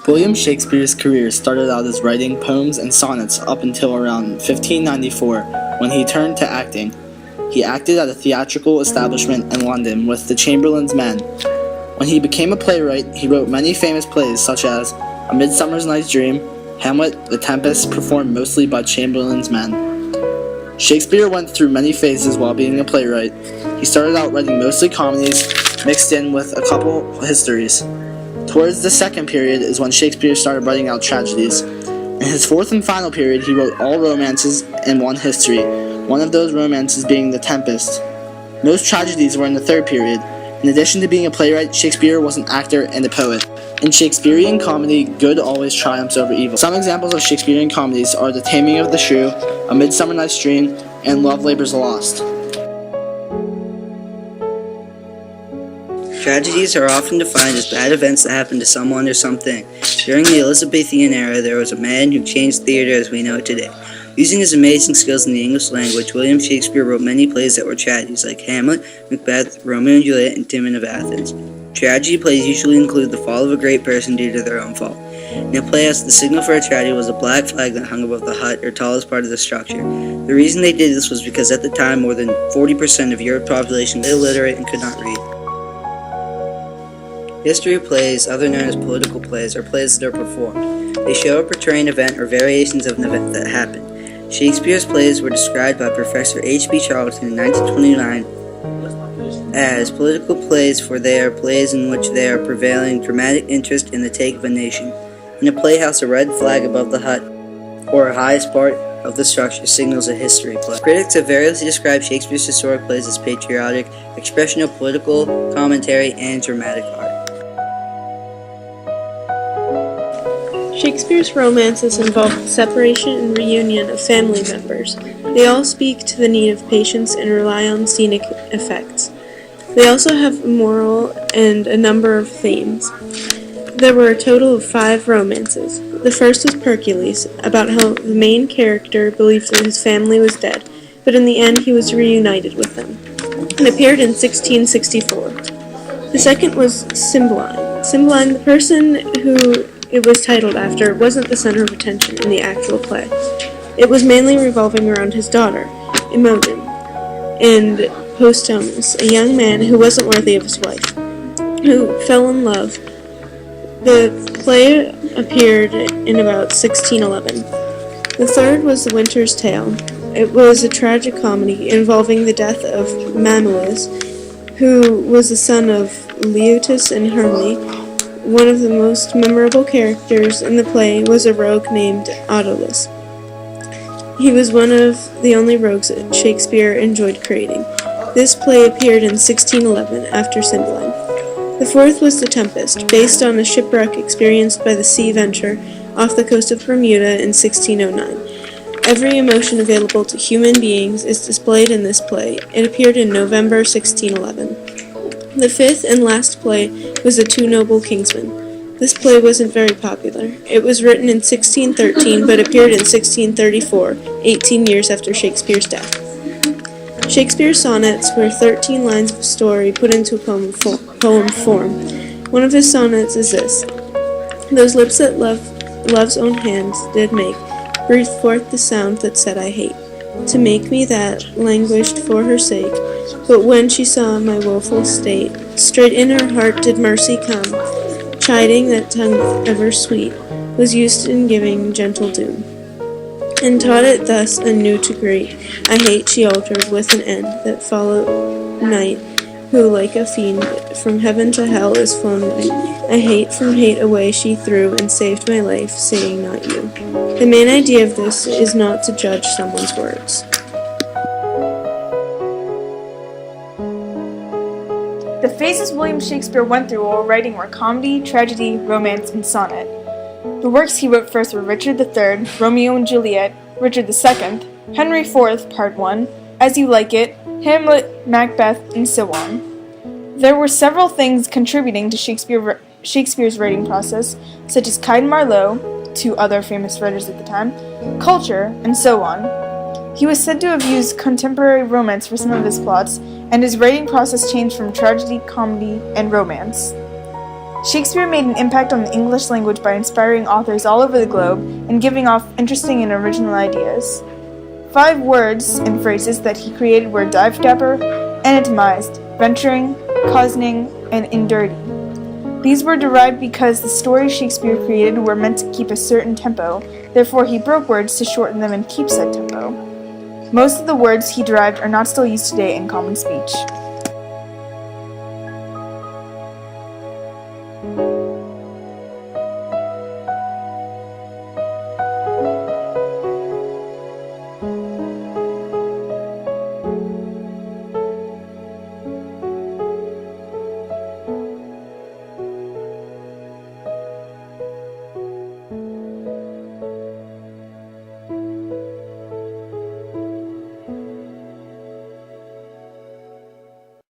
William Shakespeare's career started out as writing poems and sonnets up until around 1594, when he turned to acting. He acted at a theatrical establishment in London with the Chamberlain's Men. When he became a playwright, he wrote many famous plays such as A Midsummer Night's Dream, Hamlet, The Tempest, performed mostly by Chamberlain's Men. Shakespeare went through many phases while being a playwright. He started out writing mostly comedies, mixed in with a couple histories. Towards the second period is when Shakespeare started writing out tragedies. In his fourth and final period, he wrote all romances and one history, one of those romances being The Tempest. Most tragedies were in the third period. In addition to being a playwright, Shakespeare was an actor and a poet. In Shakespearean comedy, good always triumphs over evil. Some examples of Shakespearean comedies are The Taming of the Shrew, A Midsummer Night's Dream, and Love Labour's Lost. Tragedies are often defined as bad events that happen to someone or something. During the Elizabethan era, there was a man who changed theater as we know it today. Using his amazing skills in the English language, William Shakespeare wrote many plays that were tragedies, like Hamlet, Macbeth, Romeo and Juliet, and Timon of Athens. Tragedy plays usually include the fall of a great person due to their own fault. In a playhouse, the signal for a tragedy was a black flag that hung above the hut or tallest part of the structure. The reason they did this was because at the time, more than 40% of Europe's population was illiterate and could not read. History plays, other known as political plays, are plays that are performed. They show or portray an event or variations of an event that happened. Shakespeare's plays were described by Professor H.B. Charlton in 1929 as political plays, for they are plays in which there are prevailing dramatic interest in the take of a nation. In a playhouse, a red flag above the hut, or highest part of the structure, signals a history play. Critics have variously described Shakespeare's historic plays as patriotic, expression of political commentary, and dramatic art. Shakespeare's romances involve the separation and reunion of family members. They all speak to the need of patience and rely on scenic effects. They also have a moral and a number of themes. There were a total of 5 romances. The first was Hercules, about how the main character believed that his family was dead, but in the end he was reunited with them. It appeared in 1664. The second was Cymbeline. Cymbeline, the person who it was titled after, wasn't the center of attention in the actual play. It was mainly revolving around his daughter, Imogen, and Posthumus, a young man who wasn't worthy of his wife, who fell in love. The play appeared in about 1611. The third was The Winter's Tale. It was a tragic comedy involving the death of Mamilus, who was the son of Leotus and Hermle. One of the most memorable characters in the play was a rogue named Autolus. He was one of the only rogues that Shakespeare enjoyed creating. This play appeared in 1611 after Cymbeline. The fourth was The Tempest, based on a shipwreck experienced by the Sea Venture off the coast of Bermuda in 1609. Every emotion available to human beings is displayed in this play. It appeared in November 1611. The fifth and last play was The Two Noble Kingsmen. This play wasn't very popular. It was written in 1613 but appeared in 1634, 18 years after Shakespeare's death. Shakespeare's sonnets were 13 lines of a story put into poem form. One of his sonnets is this: Those lips that love's own hands did make, breathed forth the sound that said I hate. To make me that languished for her sake, but when she saw my woeful state, straight in her heart did mercy come, chiding that tongue ever sweet, was used in giving gentle doom, and taught it thus anew to greet. I hate she altered with an end that followed night, who like a fiend from heaven to hell is flown away. I hate from hate away she threw, and saved my life, saying not you. The main idea of this is not to judge someone's words. The phases William Shakespeare went through while writing were comedy, tragedy, romance, and sonnet. The works he wrote first were Richard III, Romeo and Juliet, Richard II, Henry IV, Part 1, As You Like It, Hamlet, Macbeth, and so on. There were several things contributing to Shakespeare's writing process, such as Kyne Marlowe, 2 other famous writers at the time, culture, and so on. He was said to have used contemporary romance for some of his plots, and his writing process changed from tragedy, comedy, and romance. Shakespeare made an impact on the English language by inspiring authors all over the globe and giving off interesting and original ideas. 5 words and phrases that he created were dive-dapper, anatomized, venturing, cozening, and indurdy. These were derived because the stories Shakespeare created were meant to keep a certain tempo, therefore he broke words to shorten them and keep said tempo. Most of the words he derived are not still used today in common speech.